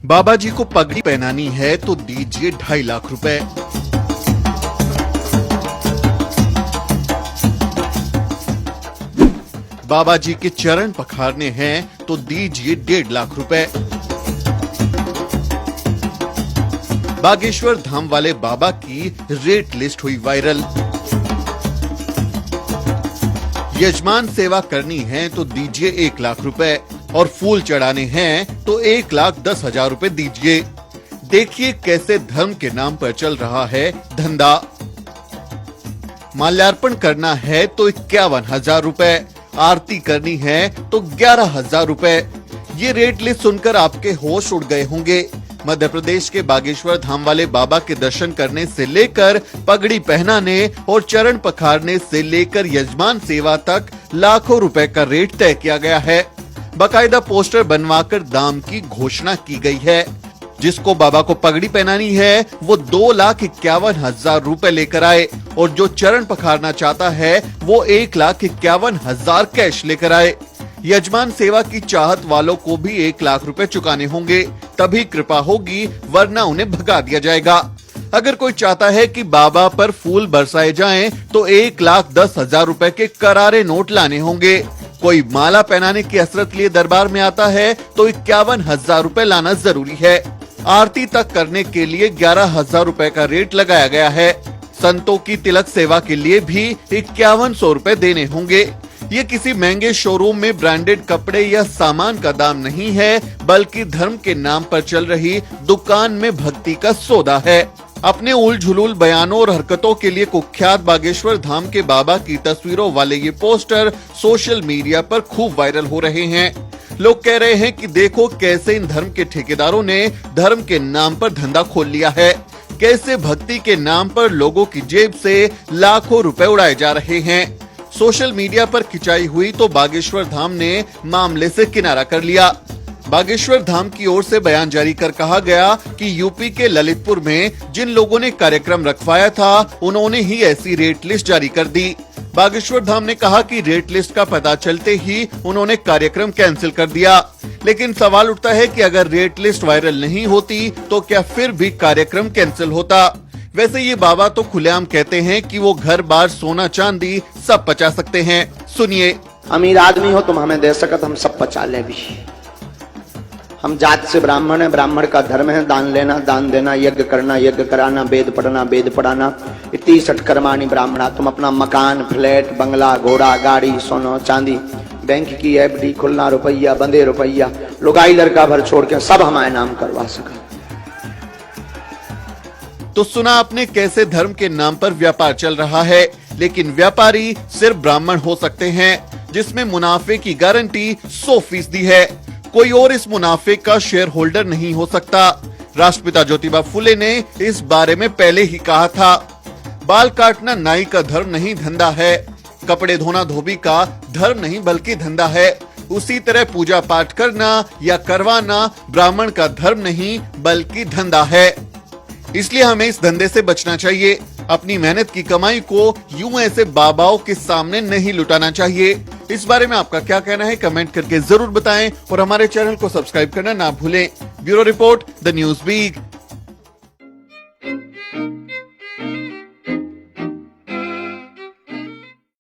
बाबा जी को पगड़ी पहनानी है तो दीजिए 2.5 लाख रुपए। बाबा जी के चरण पखारने हैं तो दीजिए 1.5 लाख रुपए। बागेश्वर धाम वाले बाबा की रेट लिस्ट हुई वायरल। यजमान सेवा करनी है तो दीजिए 1 लाख रुपए और फूल चढ़ाने हैं तो 1,10,000 रुपए दीजिए। देखिए कैसे धर्म के नाम पर चल रहा है धंधा। माल्यार्पण करना है तो 51,000 रुपए, आरती करनी है तो 11,000 रुपए। ये रेट लिस्ट सुनकर आपके होश उड़ गए होंगे। मध्य प्रदेश के बागेश्वर धाम वाले बाबा के दर्शन करने से लेकर पगड़ी पहनाने और चरण पखारने से लेकर यजमान सेवा तक लाखों रुपए का रेट तय किया गया है। बाकायदा पोस्टर बनवाकर दाम की घोषणा की गई है। जिसको बाबा को पगड़ी पहनानी है वो 2,51,000 रुपए लेकर आए और जो चरण पखारना चाहता है वो 1,51,000 कैश लेकर आए। यजमान सेवा की चाहत वालों को भी 1 लाख रुपए चुकाने होंगे, तभी कृपा होगी, वरना उन्हें भगा दिया जाएगा। अगर कोई चाहता है कि बाबा पर फूल बरसाए जाएं, तो 1,10,000 रुपए के करारे नोट लाने होंगे। कोई माला पहनाने की हसरत लिए दरबार में आता है तो 51,000 रुपए लाना जरूरी है। आरती तक करने के लिए 11,000 रुपए का रेट लगाया गया है। संतों की तिलक सेवा के लिए भी 5,100 रुपए देने होंगे। ये किसी महंगे शोरूम में ब्रांडेड कपड़े या सामान का दाम नहीं है, बल्कि धर्म के नाम पर चल रही दुकान में भक्ति का सौदा है। अपने उल झुलूल बयानों और हरकतों के लिए कुख्यात बागेश्वर धाम के बाबा की तस्वीरों वाले ये पोस्टर सोशल मीडिया पर खूब वायरल हो रहे हैं। लोग कह रहे हैं कि देखो कैसे इन धर्म के ठेकेदारों ने धर्म के नाम पर धंधा खोल लिया है, कैसे भक्ति के नाम पर लोगों की जेब से लाखों रुपए उड़ाए जा रहे हैं। सोशल मीडिया पर खिंचाई हुई तो बागेश्वर धाम ने मामले से किनारा कर लिया। बागेश्वर धाम की ओर से बयान जारी कर कहा गया कि यूपी के ललितपुर में जिन लोगों ने कार्यक्रम रखवाया था उन्होंने ही ऐसी रेट लिस्ट जारी कर दी। बागेश्वर धाम ने कहा कि रेट लिस्ट का पता चलते ही उन्होंने कार्यक्रम कैंसिल कर दिया। लेकिन सवाल उठता है कि अगर रेट लिस्ट वायरल नहीं होती तो क्या फिर भी कार्यक्रम कैंसिल होता? वैसे ये बाबा तो खुलेआम कहते हैं कि वो घर बार सोना चांदी सब पचा सकते हैं। सुनिए। अमीर आदमी हो तुम हमें दे सकत, हम सब पचा ले भी। हम जात से ब्राह्मण है, ब्राह्मण का धर्म है दान लेना दान देना, यज्ञ करना यज्ञ कराना, वेद पढ़ना वेद पढ़ाना। इतनी सटकर्माणी ब्राह्मणा। तुम अपना मकान, फ्लैट, बंगला, घोड़ा, गाड़ी, सोना चांदी, बैंक की एफडी, खुलना रुपया, बंदे रुपया, लुगाई लड़का भर छोड़ के सब हमारे नाम करवा सका। तो सुना आपने कैसे धर्म के नाम पर व्यापार चल रहा है, लेकिन व्यापारी सिर्फ ब्राह्मण हो सकते हैं, जिसमें मुनाफे की गारंटी 100% है। कोई और इस मुनाफे का शेयर होल्डर नहीं हो सकता। राष्ट्रपिता ज्योतिबा फुले ने इस बारे में पहले ही कहा था। बाल काटना नाई का धर्म नहीं धंधा है, कपड़े धोना धोबी का धर्म नहीं बल्कि धंधा है। उसी तरह पूजा पाठ करना या करवाना ब्राह्मण का धर्म नहीं बल्कि धंधा है। इसलिए हमें इस धंधे से बचना चाहिए। अपनी मेहनत की कमाई को यूं ऐसे बाबाओं के सामने नहीं लुटाना चाहिए। इस बारे में आपका क्या कहना है कमेंट करके जरूर बताएं और हमारे चैनल को सब्सक्राइब करना ना भूलें। Bureau report, the news week.